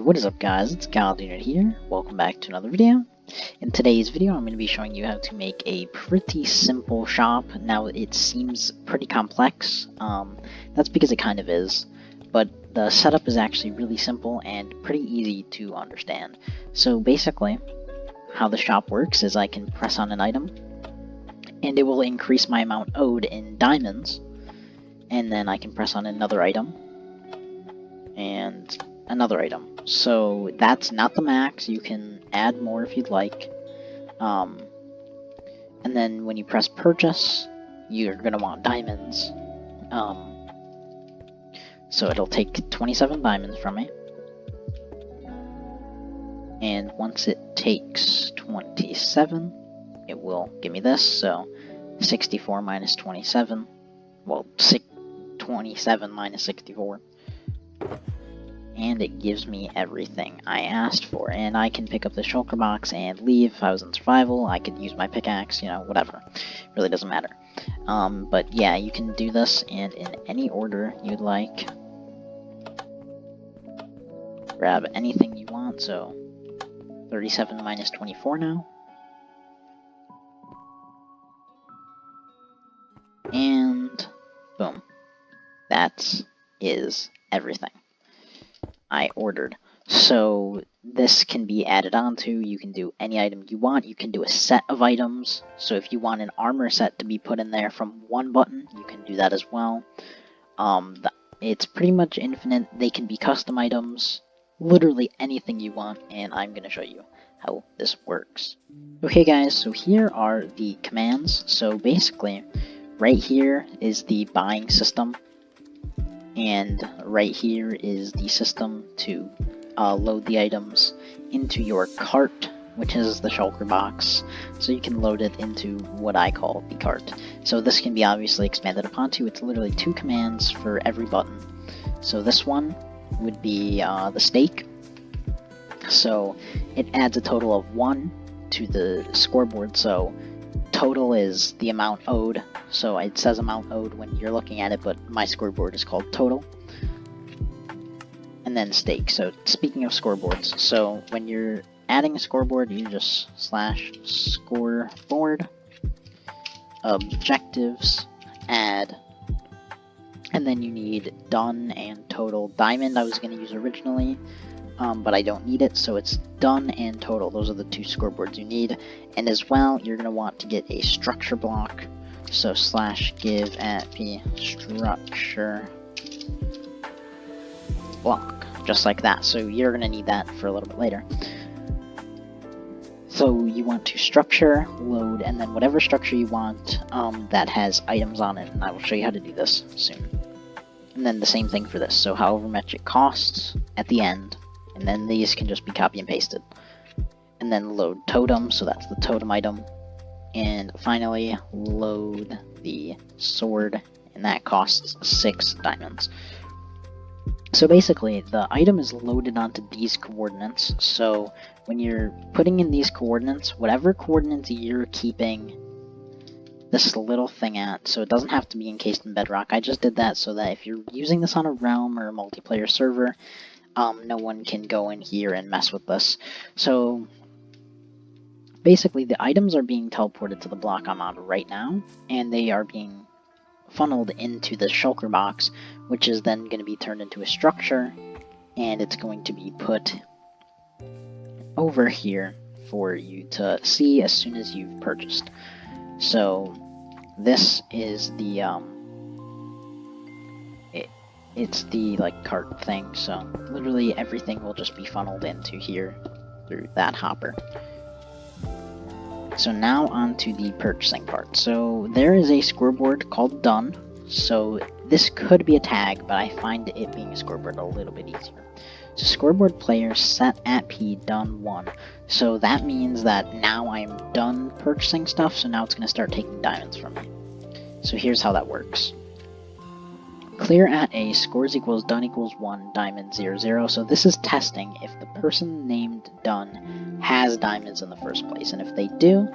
What is up guys, it's godsunit here. Welcome back to another video. In today's video I'm going to be showing you how to make a pretty simple shop. Now it seems pretty complex, that's because it kind of is, but the setup is actually really simple and pretty easy to understand. So basically, how the shop works is I can press on an item, and it will increase my amount owed in diamonds, and then I can press on another item, and another item. So that's not the max, you can add more if you'd like. And then when you press purchase, you're going to want diamonds. So it'll take 27 diamonds from me. And once it takes 27, it will give me this. So 64 minus 27, well, 27 minus 64. And it gives me everything I asked for, and I can pick up the shulker box and leave. If I was in survival, I could use my pickaxe, you know, whatever. Really doesn't matter. But yeah, you can do this, and in any order you'd like. Grab anything you want, so 37 minus 24 now. And boom. That is everything I ordered. So this can be added onto. You can do any item you want. You can do a set of items. So if you want an armor set to be put in there from one button, you can do that as well. It's pretty much infinite. They can be custom items, literally anything you want, and I'm going to show you how this works. Okay guys, so here are the commands. So basically, right here is the buying system. And right here is the system to load the items into your cart, which is the shulker box. So you can load it into what I call the cart. So this can be obviously expanded upon to. It's literally 2 commands for every button. So this one would be the stake. So it adds a total of 1 to the scoreboard. So total is the amount owed, so it says amount owed when you're looking at it, but my scoreboard is called total. And then stake. So speaking of scoreboards, so when you're adding a scoreboard, you just slash scoreboard objectives add, and then you need done and total. Diamond I was going to use originally, but I don't need it, so it's done and total. Those are the 2 scoreboards you need. And as well, you're going to want to get a structure block, so slash give at p structure block, just like that. So you're going to need that for a little bit later. So you want to structure, load, and then whatever structure you want that has items on it, and I will show you how to do this soon. And then the same thing for this, so however much it costs at the end. And then these can just be copy and pasted. And then load totem, so that's the totem item. And finally, load the sword, and that costs 6 diamonds. So basically, the item is loaded onto these coordinates. So when you're putting in these coordinates, whatever coordinates you're keeping this little thing at, so it doesn't have to be encased in Bedrock. I just did that so that if you're using this on a realm or a multiplayer server, no one can go in here and mess with this. So basically, the items are being teleported to the block I'm on right now, and they are being funneled into the shulker box, which is then going to be turned into a structure, and it's going to be put over here for you to see as soon as you've purchased. So this is the it's the like cart thing, so literally everything will just be funneled into here through that hopper. So now on to the purchasing part. So there is a scoreboard called done. So this could be a tag, but I find it being a scoreboard a little bit easier. So scoreboard player set at p done 1. So that means that now I'm done purchasing stuff, so now it's going to start taking diamonds from me. So here's how that works. Clear at a scores equals done equals 1 diamond 0 0. So this is testing if the person named done has diamonds in the first place, and if they do,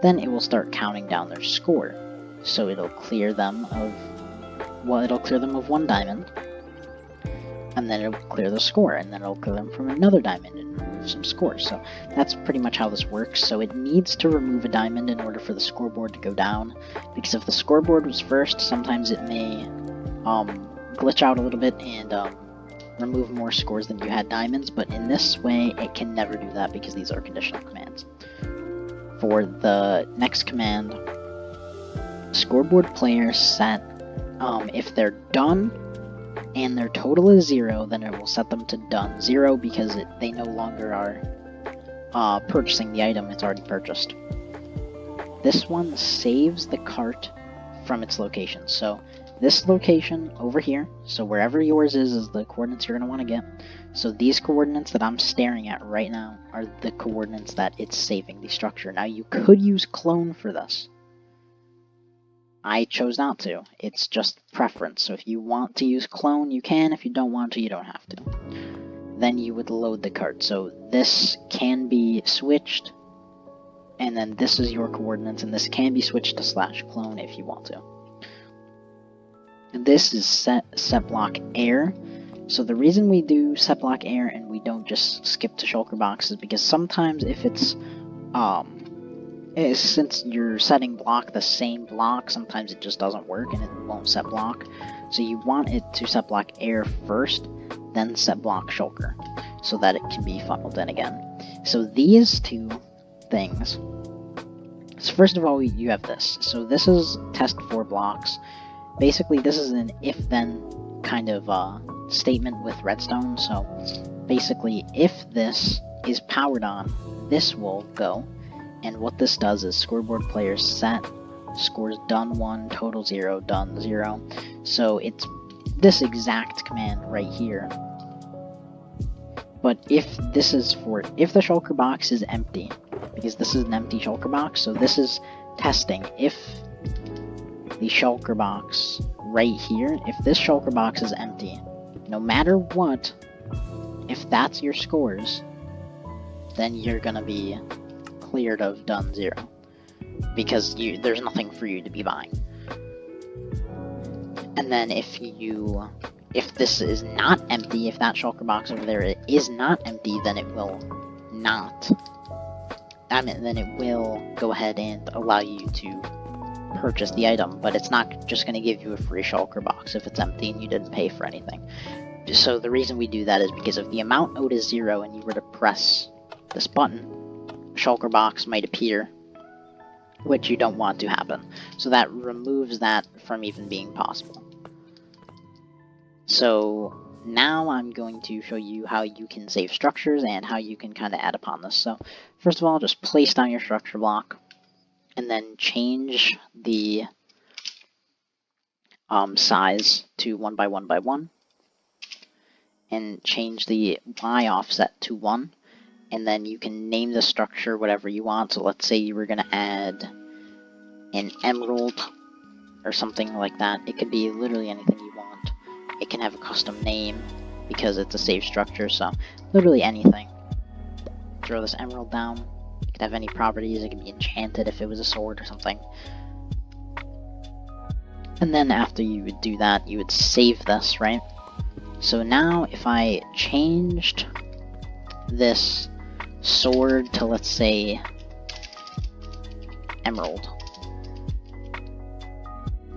then it will start counting down their score. So it'll clear them of 1 diamond, and then it'll clear the score, and then it'll clear them from another diamond and remove some scores. So that's pretty much how this works. So it needs to remove a diamond in order for the scoreboard to go down, because if the scoreboard was first, sometimes it may glitch out a little bit and remove more scores than you had diamonds, but in this way it can never do that because these are conditional commands. For the next command, scoreboard player set, if they're done and their total is 0, then it will set them to done 0 because they no longer are purchasing the item it's already purchased. This one saves the cart from its location. So this location over here, so wherever yours is the coordinates you're going to want to get. So these coordinates that I'm staring at right now are the coordinates that it's saving the structure. Now you could use clone for this. I chose not to. It's just preference. So if you want to use clone, you can. If you don't want to, you don't have to. Then you would load the cart. So this can be switched, and then this is your coordinates, and this can be switched to /clone if you want to. This is set block air. So the reason we do set block air and we don't just skip to shulker box is because sometimes if it's since you're setting block the same block, sometimes it just doesn't work and it won't set block. So you want it to set block air first, then set block shulker, so that it can be funneled in again. So these two things. So first of all, you have this. So this is test for blocks. Basically, this is an if-then kind of statement with redstone. So basically, if this is powered on, this will go. And what this does is scoreboard player set, scores done 1, total 0, done 0. So it's this exact command right here. But if this is if the shulker box is empty, because this is an empty shulker box, so this is testing if the shulker box right here, if this shulker box is empty, no matter what, if that's your scores, then you're gonna be cleared of done 0, because there's nothing for you to be buying. And then if this is not empty, if that shulker box over there is not empty, then it will not. Then it will go ahead and allow you to purchase the item, but it's not just going to give you a free shulker box if it's empty and you didn't pay for anything. So the reason we do that is because if the amount owed is 0 and you were to press this button, a shulker box might appear, which you don't want to happen. So that removes that from even being possible. So now I'm going to show you how you can save structures and how you can kind of add upon this. So first of all, just place down your structure block and then change the size to 1 by 1 by 1 and change the Y offset to 1, and then you can name the structure whatever you want. So let's say you were going to add an emerald or something like that. It could be literally anything you want. It can have a custom name because it's a saved structure, so literally anything. Throw this emerald down. It could have any properties. It could be enchanted if it was a sword or something. And then after you would do that, you would save this, right? So now if I changed this sword to, let's say, emerald.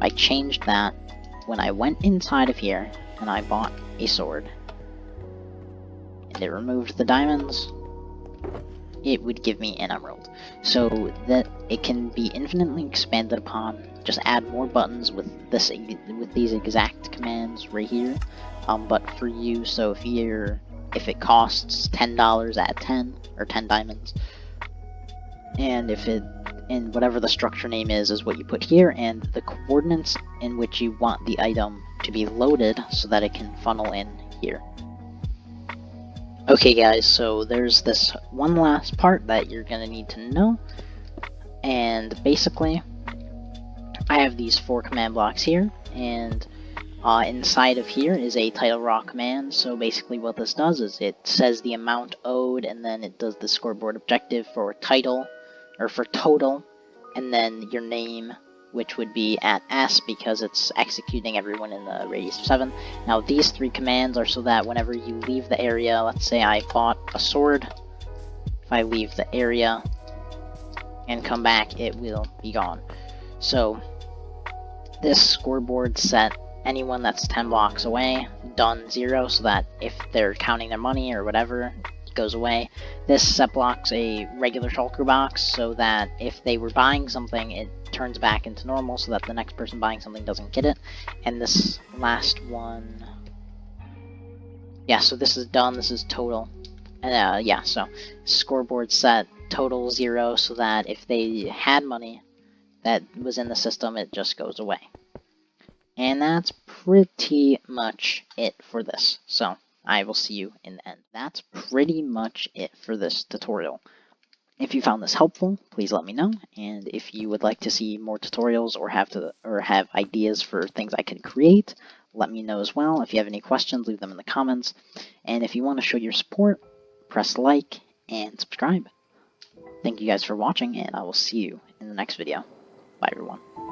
I changed that when I went inside of here and I bought a sword and it removed the diamonds, it would give me an emerald. So that it can be infinitely expanded upon. Just add more buttons with these exact commands right here. But for you, so if it costs $10, add 10 or 10 diamonds, and and whatever the structure name is what you put here, and the coordinates in which you want the item to be loaded so that it can funnel in here. Okay guys, so there's this one last part that you're gonna need to know, and basically I have these 4 command blocks here, and inside of here is a title raw command. So basically what this does is it says the amount owed, and then it does the scoreboard objective for title, or for total, and then your name which would be at S because it's executing everyone in the radius of 7. Now these 3 commands are so that whenever you leave the area, let's say I bought a sword, if I leave the area and come back, it will be gone. So this scoreboard set anyone that's 10 blocks away, done 0, so that if they're counting their money or whatever, it goes away. This set blocks a regular shulker box, so that if they were buying something, it turns back into normal, so that the next person buying something doesn't get it. And this last one, yeah, so this is done, this is total. And yeah, so scoreboard set total 0, so that if they had money that was in the system, it just goes away. And that's pretty much it for this. So I will see you in the end. That's pretty much it for this tutorial. If you found this helpful, please let me know. And if you would like to see more tutorials or have ideas for things I can create, let me know as well. If you have any questions, leave them in the comments. And if you want to show your support, press like and subscribe. Thank you guys for watching, and I will see you in the next video. Bye, everyone.